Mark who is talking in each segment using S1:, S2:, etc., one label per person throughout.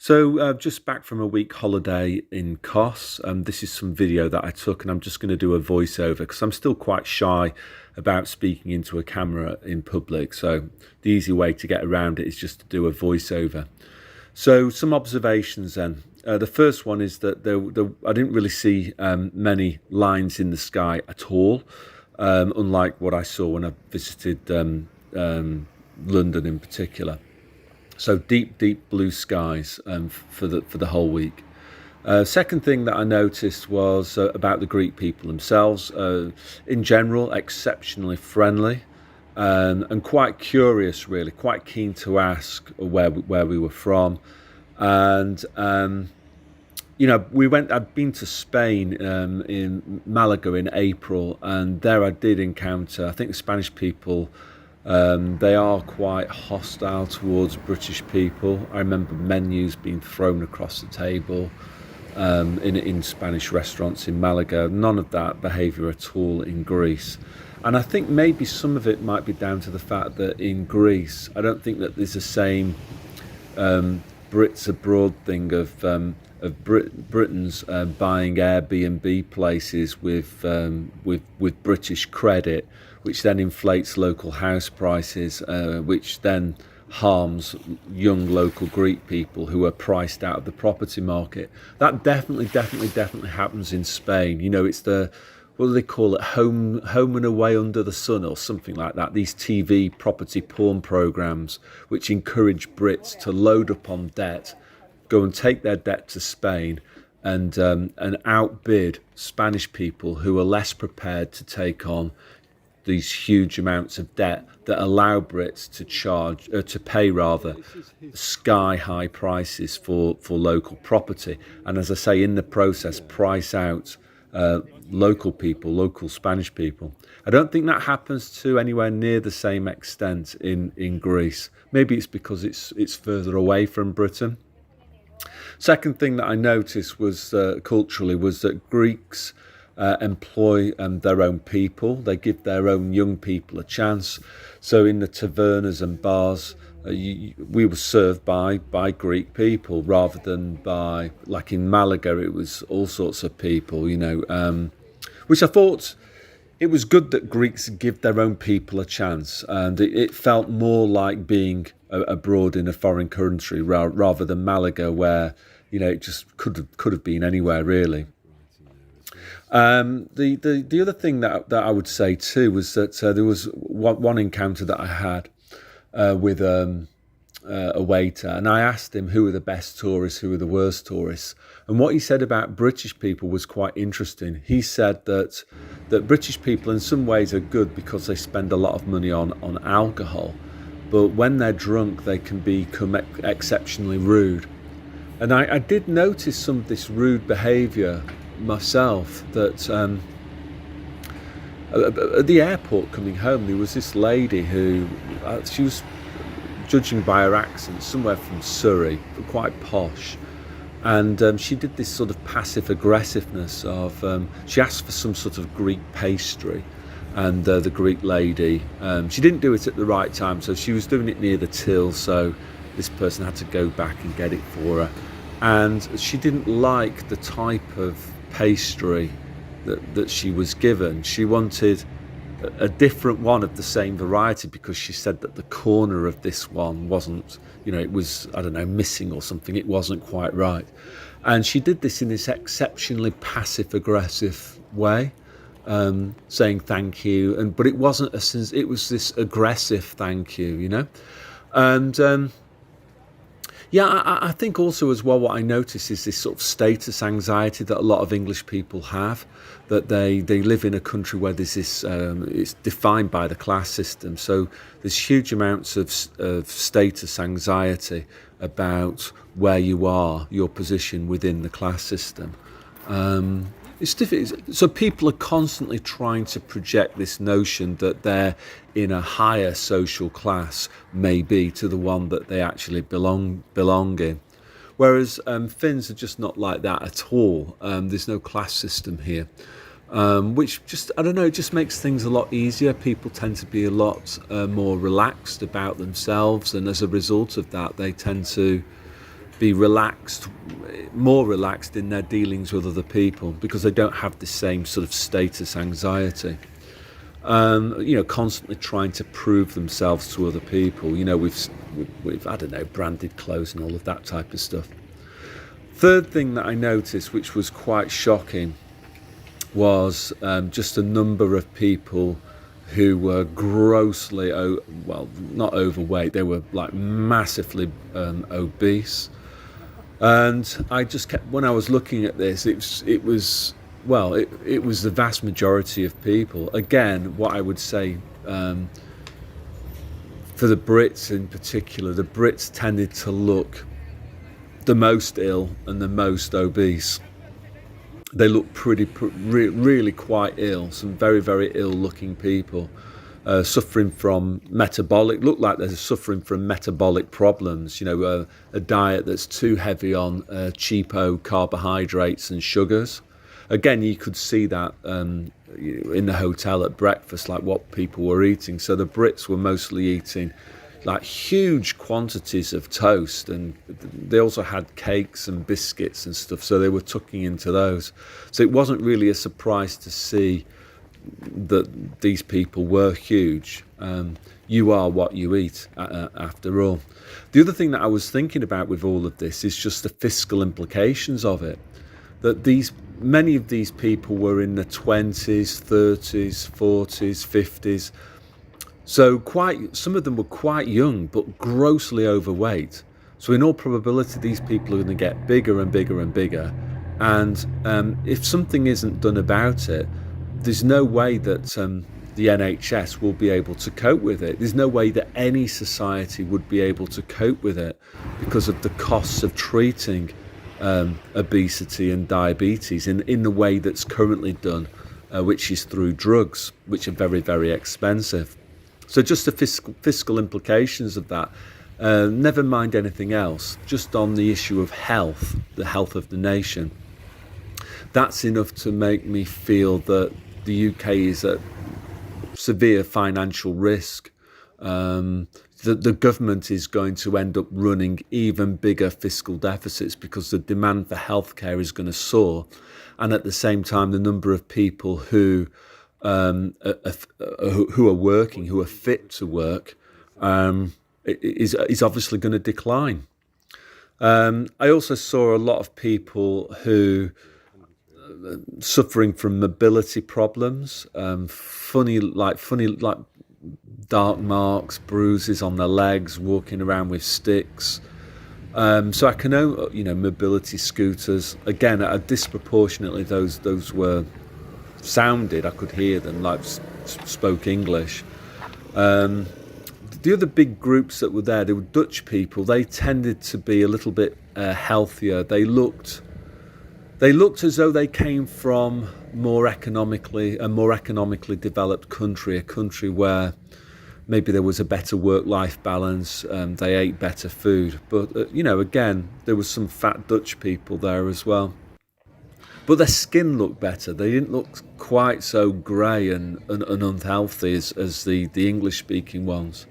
S1: Just back from a week holiday in Kos. This is some video that I took, and I'm just going to do a voiceover because I'm still quite shy about speaking into a camera in public. So the easy way to get around it is just to do a voiceover. So some observations then. The first one is that I didn't really see many lines in the sky at all, unlike what I saw when I visited London in particular. So deep blue skies for the whole week. Second thing that I noticed was about the Greek people themselves. In general, exceptionally friendly and quite curious, really, quite keen to ask where we were from. And I'd been to Spain in Malaga in April, and there I did encounter, I think the Spanish people. They are quite hostile towards British people. I remember menus being thrown across the table in Spanish restaurants in Malaga. None of that behaviour at all in Greece. And I think maybe some of it might be down to the fact that in Greece, I don't think that there's the same Brits abroad thing of Britons buying Airbnb places with British credit, which then inflates local house prices, which then harms young local Greek people who are priced out of the property market. That definitely happens in Spain. It's what do they call it? Home and Away Under the Sun or something like that. These TV property porn programs, which encourage Brits to load up on debt, go and take their debt to Spain, and outbid Spanish people who are less prepared to take on these huge amounts of debt that allow Brits to pay sky high prices for local property, and as I say, in the process price out local Spanish people. I don't think that happens to anywhere near the same extent in Greece. Maybe it's because it's further away from Britain. Second thing that I noticed was culturally was that Greeks employ their own people. They give their own young people a chance. So in the tavernas and bars, we were served by Greek people rather than by, like in Malaga, it was all sorts of people, which I thought it was good that Greeks give their own people a chance, and it felt more like being abroad in a foreign country rather than Malaga, where it just could have been anywhere really. The other thing that I would say too was that there was one encounter that I had with a waiter, and I asked him who were the best tourists, who were the worst tourists, and what he said about British people was quite interesting. He said that British people in some ways are good because they spend a lot of money on alcohol, but when they're drunk they can become exceptionally rude. And I did notice some of this rude behaviour myself, that at the airport coming home there was this lady who she was, judging by her accent, somewhere from Surrey, quite posh, and she did this sort of passive aggressiveness of she asked for some sort of Greek pastry, and the Greek lady, she didn't do it at the right time, so she was doing it near the till, so this person had to go back and get it for her, and she didn't like the type of pastry that she was given. She wanted a different one of the same variety because she said that the corner of this one wasn't, it was, I don't know, missing or something. It wasn't quite right. And she did this in this exceptionally passive aggressive way, saying thank you, but it wasn't it was this aggressive thank you, and yeah, I think also as well what I notice is this sort of status anxiety that a lot of English people have, that they live in a country where there's this, it's defined by the class system. So there's huge amounts of status anxiety about where you are, your position within the class system. It's difficult. So people are constantly trying to project this notion that they're in a higher social class, maybe, to the one that they actually belong in. Whereas Finns are just not like that at all. There's no class system here, which just, I don't know, it just makes things a lot easier. People tend to be a lot more relaxed about themselves, and as a result of that, they tend to be relaxed, more relaxed in their dealings with other people, because they don't have the same sort of status anxiety. Constantly trying to prove themselves to other people. We've I don't know, branded clothes and all of that type of stuff. Third thing that I noticed, which was quite shocking, was just a number of people who were grossly, not overweight, they were like massively obese. And I just kept, when I was looking at this, it was the vast majority of people. Again, what I would say, for the Brits in particular, the Brits tended to look the most ill and the most obese. They look really quite ill. Some very, very ill-looking people, suffering from look like they're suffering from metabolic problems. A diet that's too heavy on cheapo carbohydrates and sugars. Again, you could see that in the hotel at breakfast, like what people were eating. So the Brits were mostly eating like huge quantities of toast, and they also had cakes and biscuits and stuff, so they were tucking into those. So it wasn't really a surprise to see that these people were huge. You are what you eat, after all. The other thing that I was thinking about with all of this is just the fiscal implications of it, that many of these people were in the 20s, 30s, 40s, 50s. So some of them were quite young, but grossly overweight. So in all probability, these people are going to get bigger and bigger and bigger. And if something isn't done about it, there's no way that the NHS will be able to cope with it. There's no way that any society would be able to cope with it because of the costs of treating obesity and diabetes in the way that's currently done, which is through drugs, which are very, very expensive. So just the fiscal implications of that, never mind anything else, just on the issue of health, the health of the nation, that's enough to make me feel that the UK is at severe financial risk. The government is going to end up running even bigger fiscal deficits because the demand for healthcare is going to soar, and at the same time the number of people who are working, who are fit to work, is obviously going to decline. I also saw a lot of people who suffering from mobility problems, funny dark marks, bruises on their legs, walking around with sticks. So I can know, mobility scooters. Again, disproportionately, those were sounded. I could hear them, like spoke English. The other big groups that were there, they were Dutch people. They tended to be a little bit healthier. They looked as though they came from a more economically developed country, a country where maybe there was a better work-life balance, they ate better food. But, again, there was some fat Dutch people there as well. But their skin looked better. They didn't look quite so grey and unhealthy as the English-speaking ones.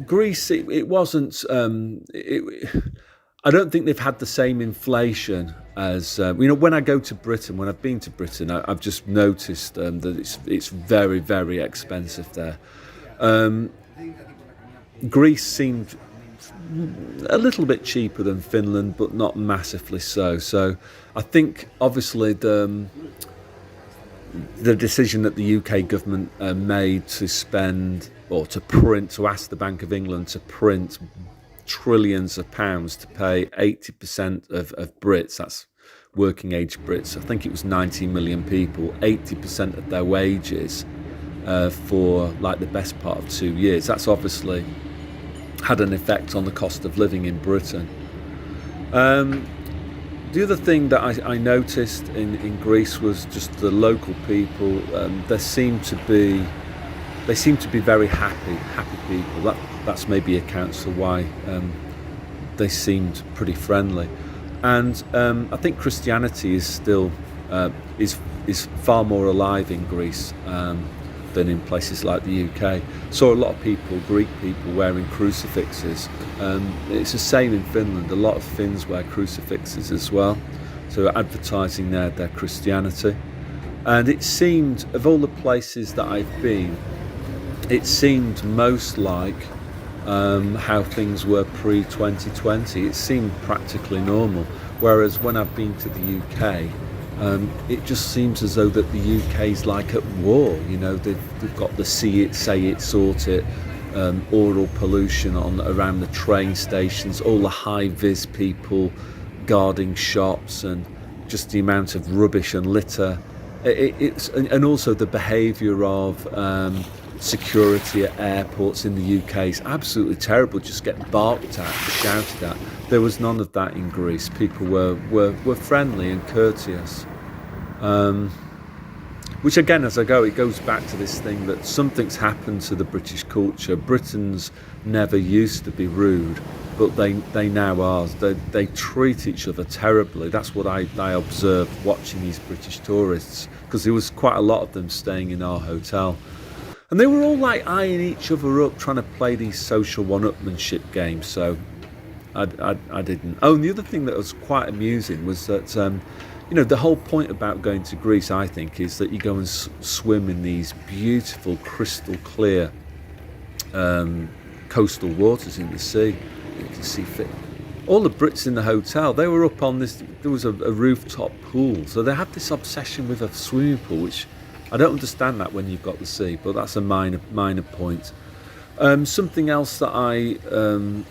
S1: Greece, it wasn't... I don't think they've had the same inflation as when I go to Britain. When I've been to Britain, I've just noticed that it's very, very expensive there. Greece seemed a little bit cheaper than Finland, but not massively so. So I think obviously the decision that the UK government made to spend or to ask the Bank of England to print trillions of pounds to pay 80% of Brits, that's working age Brits, I think it was 90 million people, 80% of their wages for like the best part of 2 years. That's obviously had an effect on the cost of living in Britain. The other thing that I noticed in Greece was just the local people. They seem to be very happy people. That's maybe accounts for why they seemed pretty friendly. And I think Christianity is still is far more alive in Greece. been in places like the UK. Saw a lot of people, Greek people, wearing crucifixes. It's the same in Finland. A lot of Finns wear crucifixes as well, so advertising their Christianity. And it seemed, of all the places that I've been, it seemed most like how things were pre-2020. It seemed practically normal. Whereas when I've been to the UK, it just seems as though that the UK's like at war. You know, they've got the see it, say it, sort it, oral pollution around the train stations, all the high-vis people guarding shops, and just the amount of rubbish and litter. And also the behaviour of security at airports in the UK is absolutely terrible. Just get barked at, shouted at. There was none of that in Greece. People were friendly and courteous. Which again, as I go, it goes back to this thing that something's happened to the British culture. Britons never used to be rude, but they now are. They treat each other terribly. That's what I observed watching these British tourists, because there was quite a lot of them staying in our hotel. And they were all like eyeing each other up, trying to play these social one-upmanship games. So I didn't. Oh, and the other thing that was quite amusing was that, the whole point about going to Greece, I think, is that you go and swim in these beautiful, crystal clear coastal waters in the sea. You can see fit. All the Brits in the hotel, they were up on this, there was a rooftop pool. So they had this obsession with a swimming pool, which I don't understand that when you've got the sea, but that's a minor point. Something else that I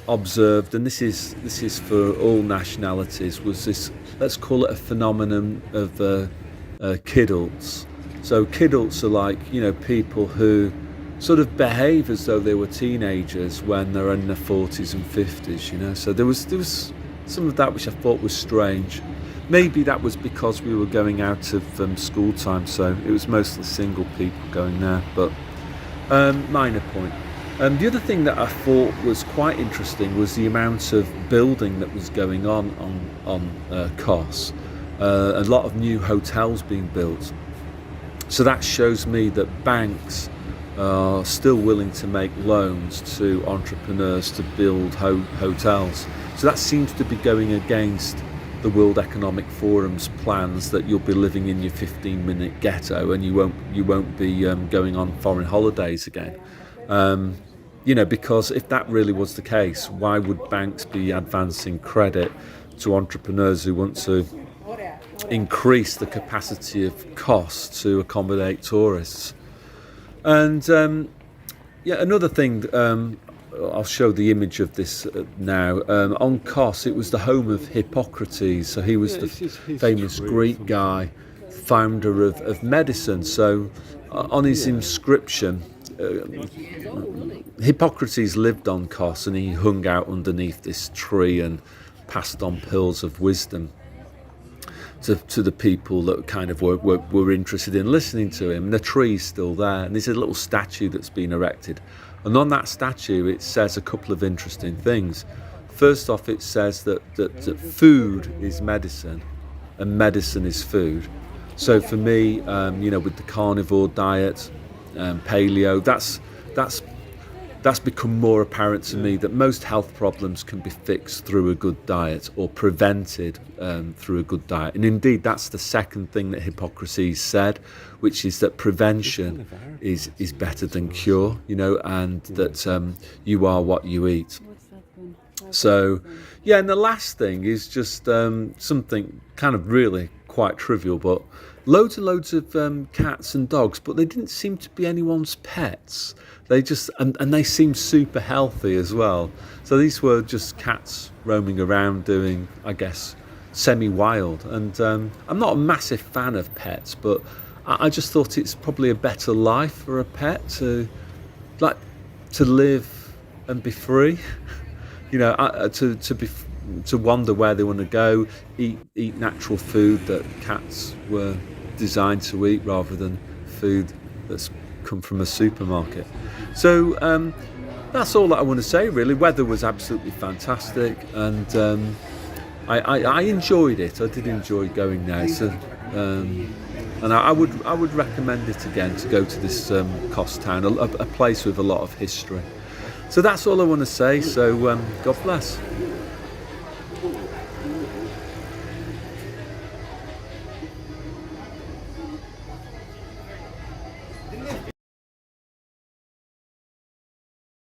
S1: observed, and this is for all nationalities, was this, let's call it a phenomenon of kidults. So kidults are like, people who sort of behave as though they were teenagers when they're in their 40s and 50s, So there was some of that which I thought was strange. Maybe that was because we were going out of school time, so it was mostly single people going there, but minor point. The other thing that I thought was quite interesting was the amount of building that was going on Kos. A lot of new hotels being built. So that shows me that banks are still willing to make loans to entrepreneurs to build hotels. So that seems to be going against the World Economic Forum's plans that you'll be living in your 15-minute ghetto and you won't be going on foreign holidays again. Because if that really was the case, why would banks be advancing credit to entrepreneurs who want to increase the capacity of costs to accommodate tourists? And another thing, I'll show the image of this now. On Kos, it was the home of Hippocrates. So he was the famous Greek guy, founder of medicine. So on his inscription, Hippocrates lived on Kos, and he hung out underneath this tree and passed on pills of wisdom to the people that kind of were interested in listening to him. And the tree's still there, and there's a little statue that's been erected. And on that statue, it says a couple of interesting things. First off, it says that food is medicine, and medicine is food. So for me, with the carnivore diet, paleo, that's become more apparent to me, that most health problems can be fixed through a good diet, or prevented through a good diet. And indeed, that's the second thing that Hippocrates said, which is that prevention is better than cure, and that you are what you eat. So, and the last thing is just something kind of really quite trivial, but loads and loads of cats and dogs, but they didn't seem to be anyone's pets. They just, and they seemed super healthy as well. So these were just cats roaming around doing, I guess, semi-wild. And I'm not a massive fan of pets, but I just thought it's probably a better life for a pet to live and be free. To wander where they want to go, eat natural food that cats were designed to eat, rather than food that's come from a supermarket. So that's all that I want to say, really. Weather was absolutely fantastic, and I enjoyed it. I did enjoy going there. So And I would recommend it again to go to this Coss Town, a place with a lot of history. So that's all I want to say. So God bless.